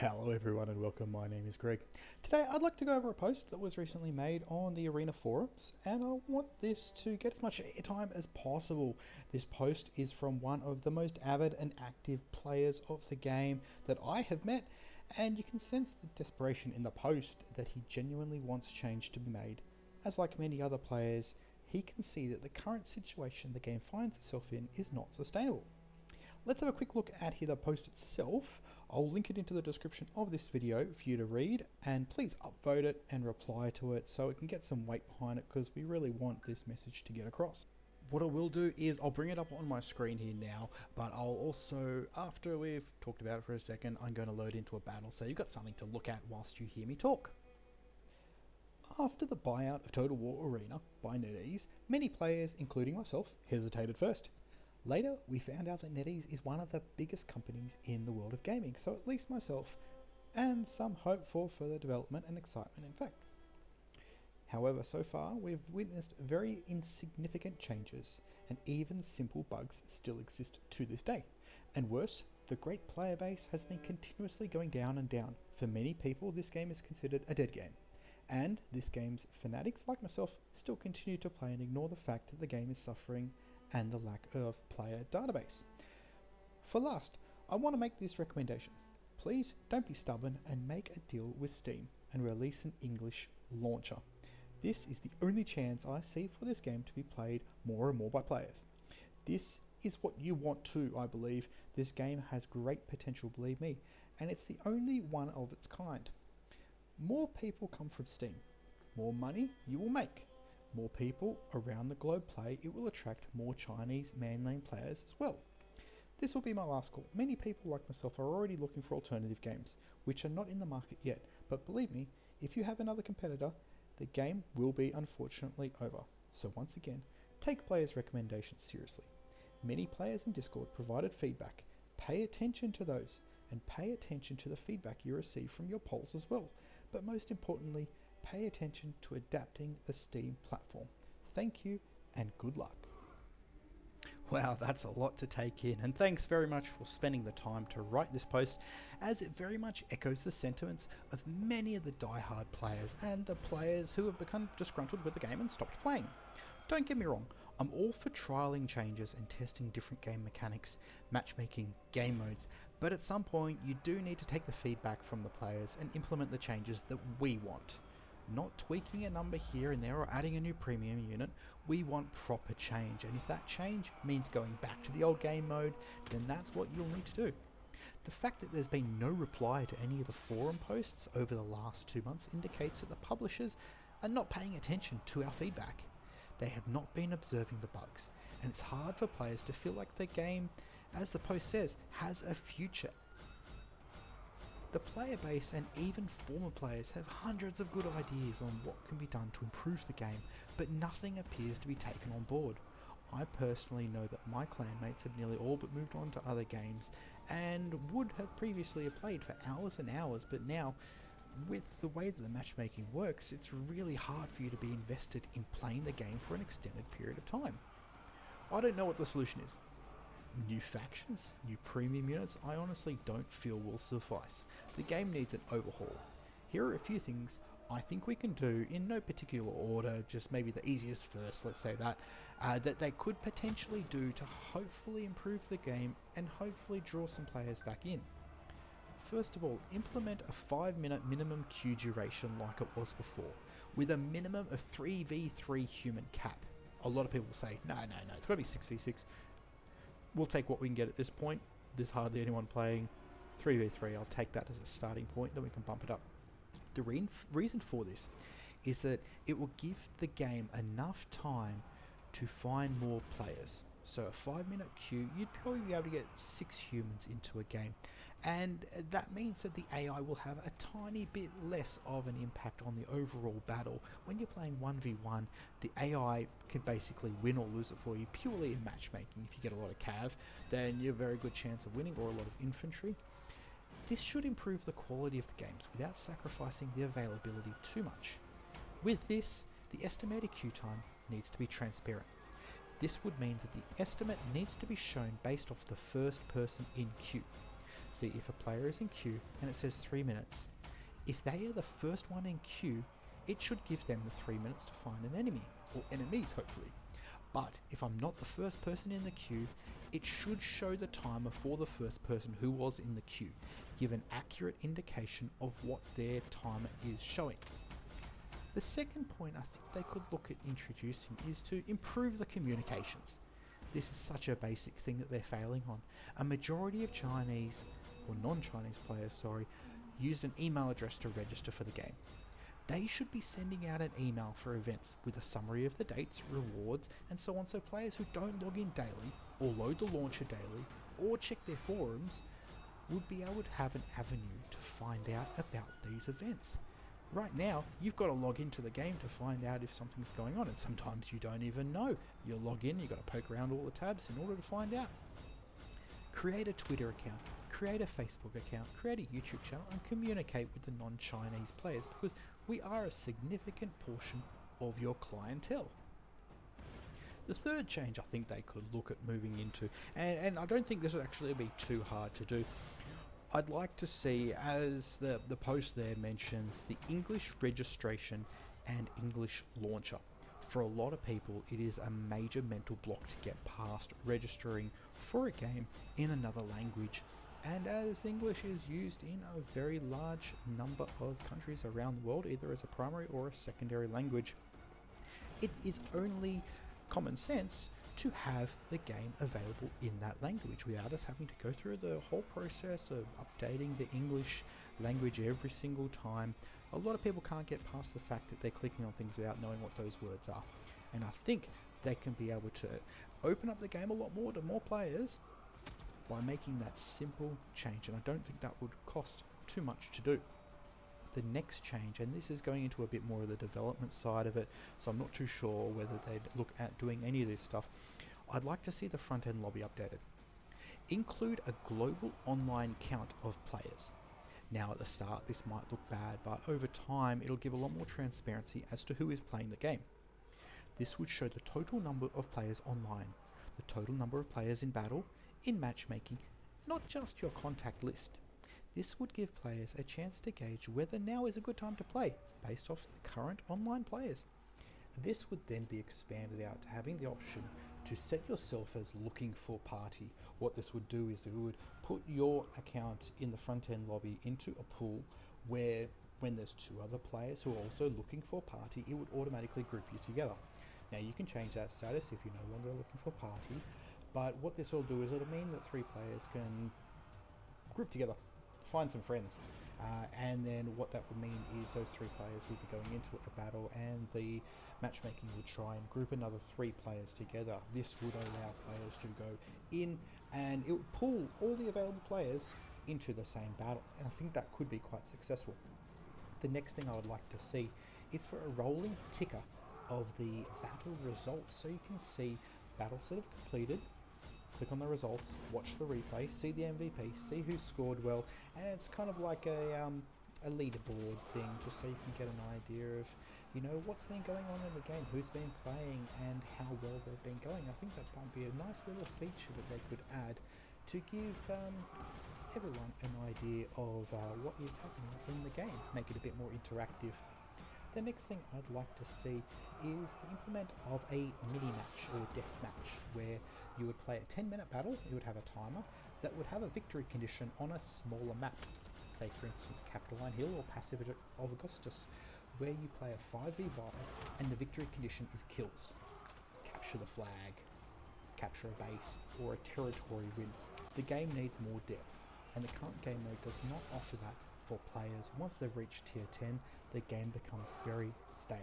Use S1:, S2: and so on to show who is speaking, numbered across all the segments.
S1: Hello everyone and welcome, my name is Greg. Today I'd like to go over a post that was recently made on the Arena forums, and I want this to get as much airtime as possible. This post is from one of the most avid and active players of the game that I have met, and you can sense the desperation in the post that he genuinely wants change to be made. As like many other players, he can see that the current situation the game finds itself in is not sustainable. Let's have a quick look at the post itself. I'll link it into the description of this video for you to read, and please upvote it and reply to it so it can get some weight behind it, because we really want this message to get across. What I will do is I'll bring it up on my screen here now, but I'll also, after we've talked about it for a second, I'm going to load into a battle so you've got something to look at whilst you hear me talk. After the buyout of Total War Arena by NetEase, many players, including myself, hesitated first. Later, we found out that NetEase is one of the biggest companies in the world of gaming, so at least myself, and some hope for further development and excitement in fact. However, so far, we've witnessed very insignificant changes, and even simple bugs still exist to this day. And worse, the great player base has been continuously going down and down. For many people, this game is considered a dead game. And this game's fanatics, like myself, still continue to play and ignore the fact that the game is suffering and the lack of player database. For last, I want to make this recommendation. Please don't be stubborn and make a deal with Steam and release an English launcher. This is the only chance I see for this game to be played more and more by players. This is what you want too, I believe. This game has great potential, believe me, and it's the only one of its kind. More people come from Steam. More money you will make. More people around the globe play, it will attract more Chinese mainland players as well. This will be my last call. Many people like myself are already looking for alternative games, which are not in the market yet, but believe me, if you have another competitor, the game will be unfortunately over. So once again, take players' recommendations seriously. Many players in Discord provided feedback. Pay attention to those, and pay attention to the feedback you receive from your polls as well. But most importantly, pay attention to adapting the Steam platform. Thank you and good luck. Wow, that's a lot to take in, and thanks very much for spending the time to write this post, as it very much echoes the sentiments of many of the die-hard players and the players who have become disgruntled with the game and stopped playing. Don't get me wrong, I'm all for trialing changes and testing different game mechanics, matchmaking, game modes, but at some point you do need to take the feedback from the players and implement the changes that we want. Not tweaking a number here and there or adding a new premium unit. We want proper change, and if that change means going back to the old game mode, then that's what you'll need to do. The fact that there's been no reply to any of the forum posts over the last 2 months indicates that the publishers are not paying attention to our feedback. They have not been observing the bugs, and it's hard for players to feel like the game, as the post says, has a future. The player base and even former players have hundreds of good ideas on what can be done to improve the game, but nothing appears to be taken on board. I personally know that my clanmates have nearly all but moved on to other games, and would have previously played for hours and hours, but now, with the way that the matchmaking works, it's really hard for you to be invested in playing the game for an extended period of time. I don't know what the solution is. New factions, new premium units, I honestly don't feel will suffice. The game needs an overhaul. Here are a few things I think we can do, in no particular order, just maybe the easiest first, let's say that they could potentially do to hopefully improve the game and hopefully draw some players back in. First of all, implement a 5-minute minimum queue duration like it was before, with a minimum of 3v3 human cap. A lot of people say, no, it's got to be 6v6. We'll take what we can get at this point. There's hardly anyone playing. 3v3, I'll take that as a starting point, then we can bump it up. The reason for this is that it will give the game enough time to find more players. So a 5-minute queue, you'd probably be able to get 6 humans into a game, and that means that the AI will have a tiny bit less of an impact on the overall battle. When you're playing 1v1, the AI can basically win or lose it for you purely in matchmaking. If you get a lot of cav, then you have a very good chance of winning, or a lot of infantry. This should improve the quality of the games without sacrificing the availability too much. With this, the estimated queue time needs to be transparent. This would mean that the estimate needs to be shown based off the first person in queue. See if a player is in queue and it says 3 minutes. If they are the first one in queue, it should give them the 3 minutes to find an enemy, or enemies hopefully. But if I'm not the first person in the queue, it should show the timer for the first person who was in the queue, give an accurate indication of what their timer is showing. The second point I think they could look at introducing is to improve the communications. This is such a basic thing that they're failing on. A majority of Chinese, or non-Chinese players, used an email address to register for the game. They should be sending out an email for events with a summary of the dates, rewards, and so on, so players who don't log in daily, or load the launcher daily, or check their forums, would be able to have an avenue to find out about these events. Right now, you've got to log into the game to find out if something's going on, and sometimes you don't even know. You log in, you've got to poke around all the tabs in order to find out. Create a Twitter account, create a Facebook account, create a YouTube channel, and communicate with the non-Chinese players, because we are a significant portion of your clientele. The third change I think they could look at moving into, and I don't think this would actually be too hard to do, I'd like to see, as the post there mentions, the English registration and English launcher. For a lot of people, it is a major mental block to get past registering for a game in another language. And as English is used in a very large number of countries around the world, either as a primary or a secondary language, it is only common sense to have the game available in that language without us having to go through the whole process of updating the English language every single time. A lot of people can't get past the fact that they're clicking on things without knowing what those words are. And I think they can be able to open up the game a lot more to more players by making that simple change, and I don't think that would cost too much to do. The next change, and this is going into a bit more of the development side of it, so I'm not too sure whether they'd look at doing any of this stuff. I'd like to see the front end lobby updated. Include a global online count of players. Now at the start this might look bad, but over time it'll give a lot more transparency as to who is playing the game. This would show the total number of players online, the total number of players in battle, in matchmaking, not just your contact list. This would give players a chance to gauge whether now is a good time to play, based off the current online players. This would then be expanded out to having the option to set yourself as looking for party. What this would do is it would put your account in the front end lobby into a pool where when there's two other players who are also looking for party, it would automatically group you together. Now you can change that status if you're no longer looking for party, but what this will do is it'll mean that 3 players can group together, find some friends, and then what that would mean is those 3 players would be going into a battle, and the matchmaking would try and group another 3 players together. This would allow players to go in, and it would pull all the available players into the same battle, and I think that could be quite successful. The next thing I would like to see is for a rolling ticker of the battle results, so you can see battles that have completed, click on the results, watch the replay, see the MVP, see who scored well, and it's kind of like a leaderboard thing, just so you can get an idea of, what's been going on in the game, who's been playing, and how well they've been going. I think that might be a nice little feature that they could add to give everyone an idea of what is happening in the game, make it a bit more interactive. The next thing I'd like to see is the implement of a mini-match or death match, where you would play a 10-minute battle. You would have a timer that would have a victory condition on a smaller map, say for instance Capitoline Hill or Passive of Augustus, where you play a 5v5 and the victory condition is kills, capture the flag, capture a base, or a territory win. The game needs more depth, and the current game mode does not offer that for players. Once they've reached tier 10, the game becomes very stale.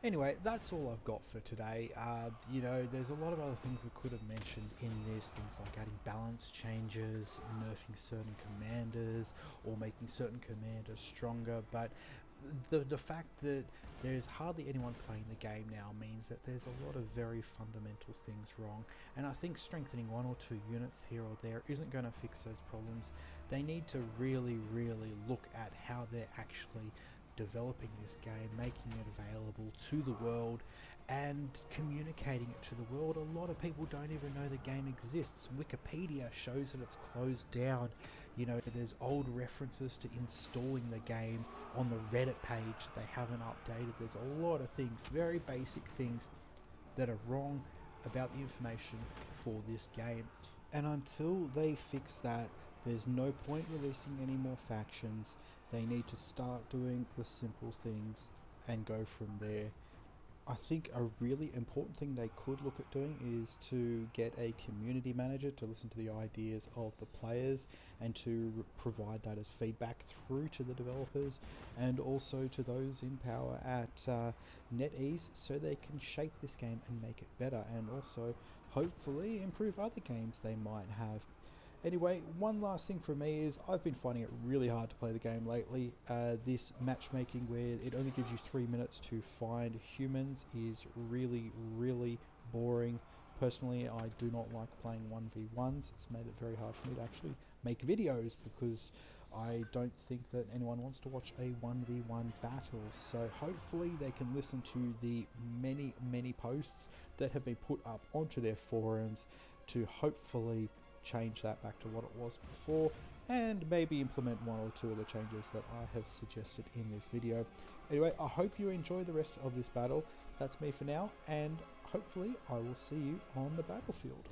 S1: Anyway, that's all I've got for today. There's a lot of other things we could have mentioned in this, things like adding balance changes, nerfing certain commanders, or making certain commanders stronger, but the fact that there's hardly anyone playing the game now means that there's a lot of very fundamental things wrong, and I think strengthening 1 or 2 units here or there isn't going to fix those problems. They need to really look at how they're actually developing this game, making it available to the world and communicating it to the world. A lot of people don't even know the game exists. Wikipedia shows that it's closed down. You know, there's old references to installing the game on the Reddit page they haven't updated. There's a lot of things, very basic things, that are wrong about the information for this game. And until they fix that, there's no point releasing any more factions. They need to start doing the simple things and go from there. I think a really important thing they could look at doing is to get a community manager to listen to the ideas of the players and to provide that as feedback through to the developers and also to those in power at NetEase, so they can shape this game and make it better, and also hopefully improve other games they might have. Anyway, one last thing from me is I've been finding it really hard to play the game lately. This matchmaking where it only gives you 3 minutes to find humans is really, really boring. Personally, I do not like playing 1v1s. It's made it very hard for me to actually make videos because I don't think that anyone wants to watch a 1v1 battle. So hopefully they can listen to the many, many posts that have been put up onto their forums to hopefully change that back to what it was before, and maybe implement one or two of the changes that I have suggested in this video. Anyway, I hope you enjoy the rest of this battle. That's me for now, and hopefully I will see you on the battlefield.